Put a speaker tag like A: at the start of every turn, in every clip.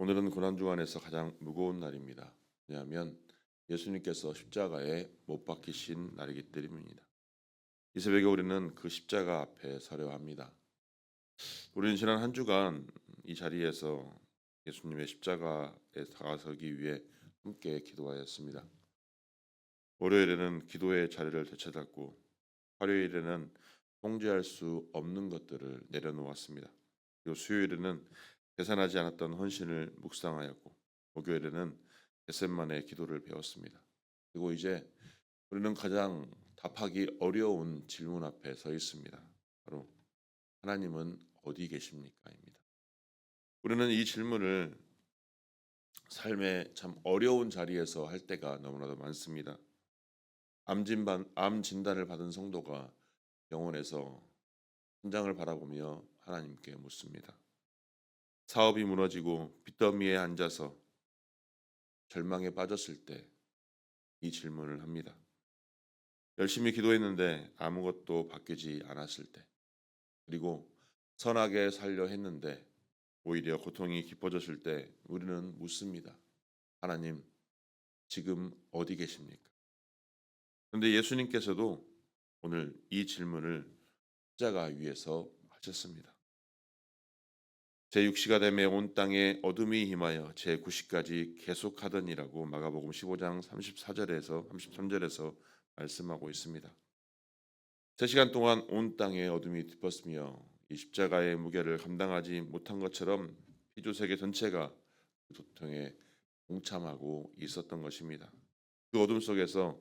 A: 오늘은 고난주간에서 가장 무거운 날입니다. 왜냐하면 예수님께서 십자가에 못 박히신 날이기 때문입니다. 이 새벽에 우리는 그 십자가 앞에 서려 합니다. 우리는 지난 한 주간 이 자리에서 예수님의 십자가에 다가서기 위해 함께 기도하였습니다. 월요일에는 기도의 자리를 되찾았고, 화요일에는 통제할 수 없는 것들을 내려놓았습니다. 그리고 수요일에는 계산하지 않았던 헌신을 묵상하였고, 목요일에는 겟셋만의 기도를 배웠습니다. 그리고 이제 우리는 가장 답하기 어려운 질문 앞에 서 있습니다. 바로 하나님은 어디 계십니까?입니다. 우리는 이 질문을 삶의 참 어려운 자리에서 할 때가 너무나도 많습니다. 암 진단을 받은 성도가 병원에서 천장을 바라보며 하나님께 묻습니다. 사업이 무너지고 빚더미에 앉아서 절망에 빠졌을 때 이 질문을 합니다. 열심히 기도했는데 아무것도 바뀌지 않았을 때, 그리고 선하게 살려 했는데 오히려 고통이 깊어졌을 때 우리는 묻습니다. 하나님, 지금 어디 계십니까? 그런데 예수님께서도 오늘 이 질문을 십자가 위에서 하셨습니다. 제6시가 되매 온 땅에 어둠이 임하여 제9시까지 계속하더니라고 마가복음 15장 34절에서 33절에서 말씀하고 있습니다. 3시간 동안 온 땅에 어둠이 덮었으며 이 십자가의 무게를 감당하지 못한 것처럼 피조세계 전체가 그 고통에 동참하고 있었던 것입니다. 그 어둠 속에서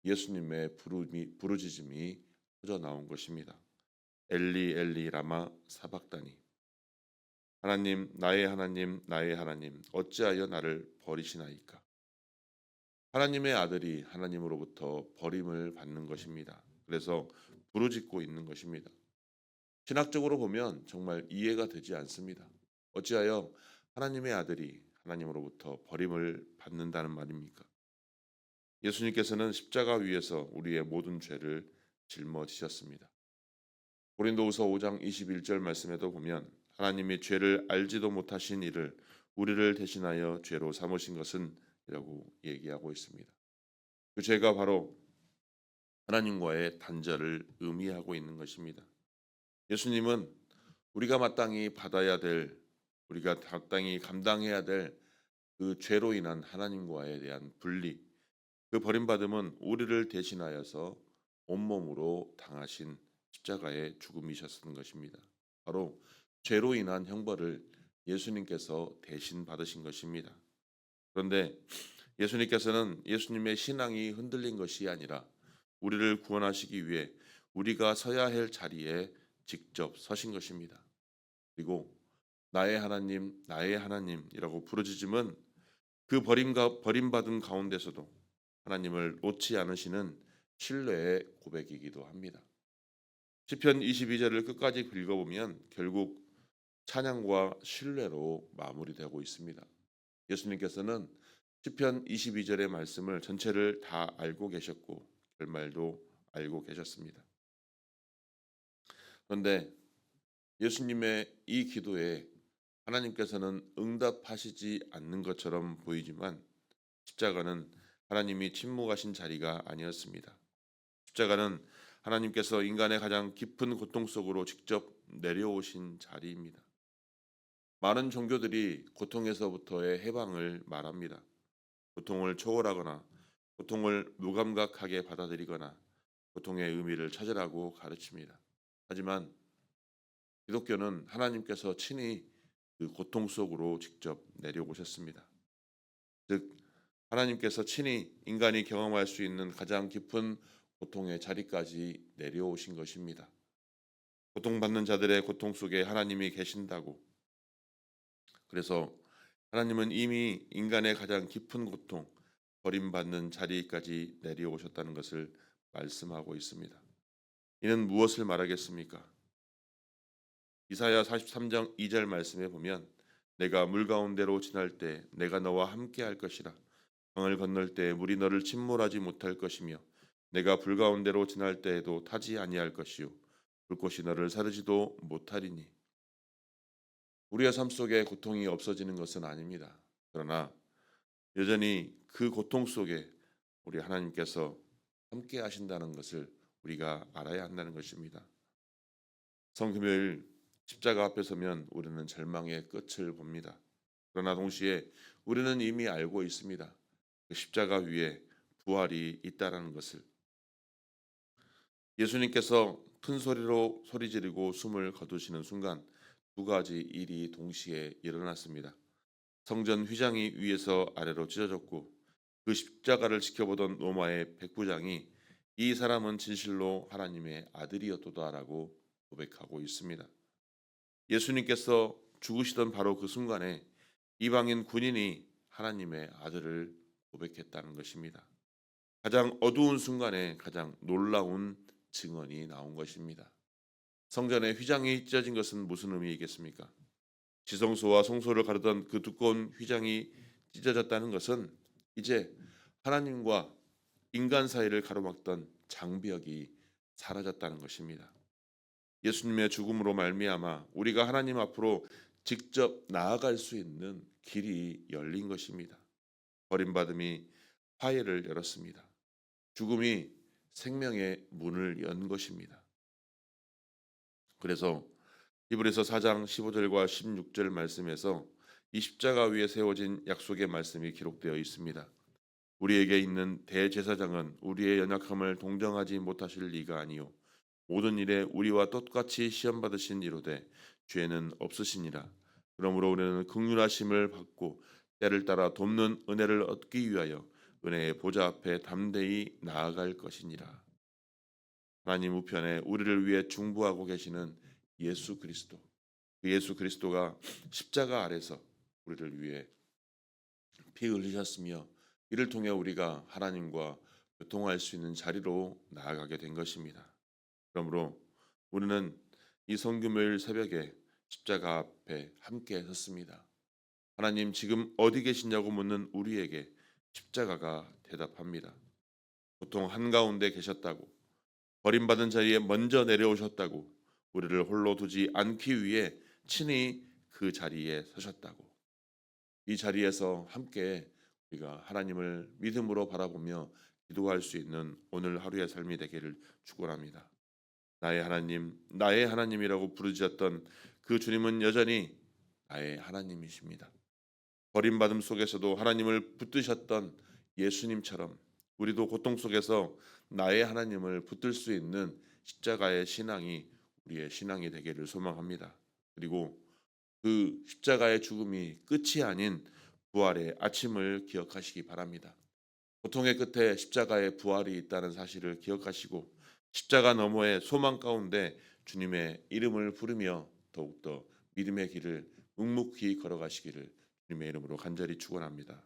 A: 예수님의 부르짖음이 터져 나온 것입니다. 엘리 엘리 라마 사박다니, 하나님 나의 하나님 나의 하나님 어찌하여 나를 버리시나이까. 하나님의 아들이 하나님으로부터 버림을 받는 것입니다. 그래서 부르짖고 있는 것입니다. 신학적으로 보면 정말 이해가 되지 않습니다. 어찌하여 하나님의 아들이 하나님으로부터 버림을 받는다는 말입니까? 예수님께서는 십자가 위에서 우리의 모든 죄를 짊어지셨습니다. 고린도후서 5장 21절 말씀에도 보면 하나님이 죄를 알지도 못하신 이를 우리를 대신하여 죄로 삼으신 것은 이라고 얘기하고 있습니다. 그 죄가 바로 하나님과의 단절을 의미하고 있는 것입니다. 예수님은 우리가 마땅히 받아야 될, 우리가 마땅히 감당해야 될 그 죄로 인한 하나님과에 대한 분리, 그 버림받음은 우리를 대신하여서 온몸으로 당하신 십자가의 죽음이셨던 것입니다. 바로 죄로 인한 형벌을 예수님께서 대신 받으신 것입니다. 그런데 예수님께서는 예수님의 신앙이 흔들린 것이 아니라 우리를 구원하시기 위해 우리가 서야 할 자리에 직접 서신 것입니다. 그리고 나의 하나님, 나의 하나님이라고 부르짖음은 그 버림받은 가운데서도 하나님을 놓지 않으시는 신뢰의 고백이기도 합니다. 시편 22절을 끝까지 읽어보면 결국 찬양과 신뢰로 마무리되고 있습니다. 예수님께서는 시편 22절의 말씀을 전체를 다 알고 계셨고 결말도 알고 계셨습니다. 그런데 예수님의 이 기도에 하나님께서는 응답하시지 않는 것처럼 보이지만 십자가는 하나님이 침묵하신 자리가 아니었습니다. 십자가는 하나님께서 인간의 가장 깊은 고통 속으로 직접 내려오신 자리입니다. 많은 종교들이 고통에서부터의 해방을 말합니다. 고통을 초월하거나 고통을 무감각하게 받아들이거나 고통의 의미를 찾으라고 가르칩니다. 하지만 기독교는 하나님께서 친히 그 고통 속으로 직접 내려오셨습니다. 즉 하나님께서 친히 인간이 경험할 수 있는 가장 깊은 고통의 자리까지 내려오신 것입니다. 고통받는 자들의 고통 속에 하나님이 계신다고. 그래서 하나님은 이미 인간의 가장 깊은 고통, 버림받는 자리까지 내려오셨다는 것을 말씀하고 있습니다. 이는 무엇을 말하겠습니까? 이사야 43장 2절 말씀에 보면 내가 물 가운데로 지날 때 내가 너와 함께 할 것이라. 강을 건널 때 물이 너를 침몰하지 못할 것이며 내가 불 가운데로 지날 때에도 타지 아니할 것이요 불꽃이 너를 사르지도 못하리니. 우리의 삶 속에 고통이 없어지는 것은 아닙니다. 그러나 여전히 그 고통 속에 우리 하나님께서 함께 하신다는 것을 우리가 알아야 한다는 것입니다. 성금요일 십자가 앞에 서면 우리는 절망의 끝을 봅니다. 그러나 동시에 우리는 이미 알고 있습니다. 그 십자가 위에 부활이 있다라는 것을. 예수님께서 큰 소리로 소리 지르고 숨을 거두시는 순간 두 가지 일이 동시에 일어났습니다. 성전 휘장이 위에서 아래로 찢어졌고 그 십자가를 지켜보던 로마의 백부장이 이 사람은 진실로 하나님의 아들이었도다라고 고백하고 있습니다. 예수님께서 죽으시던 바로 그 순간에 이방인 군인이 하나님의 아들을 고백했다는 것입니다. 가장 어두운 순간에 가장 놀라운 증언이 나온 것입니다. 성전의 휘장이 찢어진 것은 무슨 의미이겠습니까? 지성소와 성소를 가르던 그 두꺼운 휘장이 찢어졌다는 것은 이제 하나님과 인간 사이를 가로막던 장벽이 사라졌다는 것입니다. 예수님의 죽음으로 말미암아 우리가 하나님 앞으로 직접 나아갈 수 있는 길이 열린 것입니다. 버림받음이 화해를 열었습니다. 죽음이 생명의 문을 연 것입니다. 그래서 히브리서 4장 15절과 16절 말씀에서 이 십자가 위에 세워진 약속의 말씀이 기록되어 있습니다. 우리에게 있는 대제사장은 우리의 연약함을 동정하지 못하실 리가 아니요 모든 일에 우리와 똑같이 시험 받으신 이로되 죄는 없으시니라. 그러므로 우리는 긍휼하심을 받고 때를 따라 돕는 은혜를 얻기 위하여 은혜의 보좌 앞에 담대히 나아갈 것이니라. 하나님 우편에 우리를 위해 중보하고 계시는 예수 그리스도, 그 예수 그리스도가 십자가 아래서 우리를 위해 피 흘리셨으며 이를 통해 우리가 하나님과 교통할 수 있는 자리로 나아가게 된 것입니다. 그러므로 우리는 이 성금요일 새벽에 십자가 앞에 함께 섰습니다. 하나님 지금 어디 계시냐고 묻는 우리에게 십자가가 대답합니다. 고통 한가운데 계셨다고, 버림받은 자리에 먼저 내려오셨다고, 우리를 홀로 두지 않기 위해 친히 그 자리에 서셨다고. 이 자리에서 함께 우리가 하나님을 믿음으로 바라보며 기도할 수 있는 오늘 하루의 삶이 되기를 축원합니다. 나의 하나님, 나의 하나님이라고 부르짖었던 그 주님은 여전히 나의 하나님이십니다. 버림받음 속에서도 하나님을 붙드셨던 예수님처럼 우리도 고통 속에서 나의 하나님을 붙들 수 있는 십자가의 신앙이 우리의 신앙이 되기를 소망합니다. 그리고 그 십자가의 죽음이 끝이 아닌 부활의 아침을 기억하시기 바랍니다. 고통의 끝에 십자가의 부활이 있다는 사실을 기억하시고 십자가 너머의 소망 가운데 주님의 이름을 부르며 더욱더 믿음의 길을 묵묵히 걸어가시기를 주님의 이름으로 간절히 축원합니다.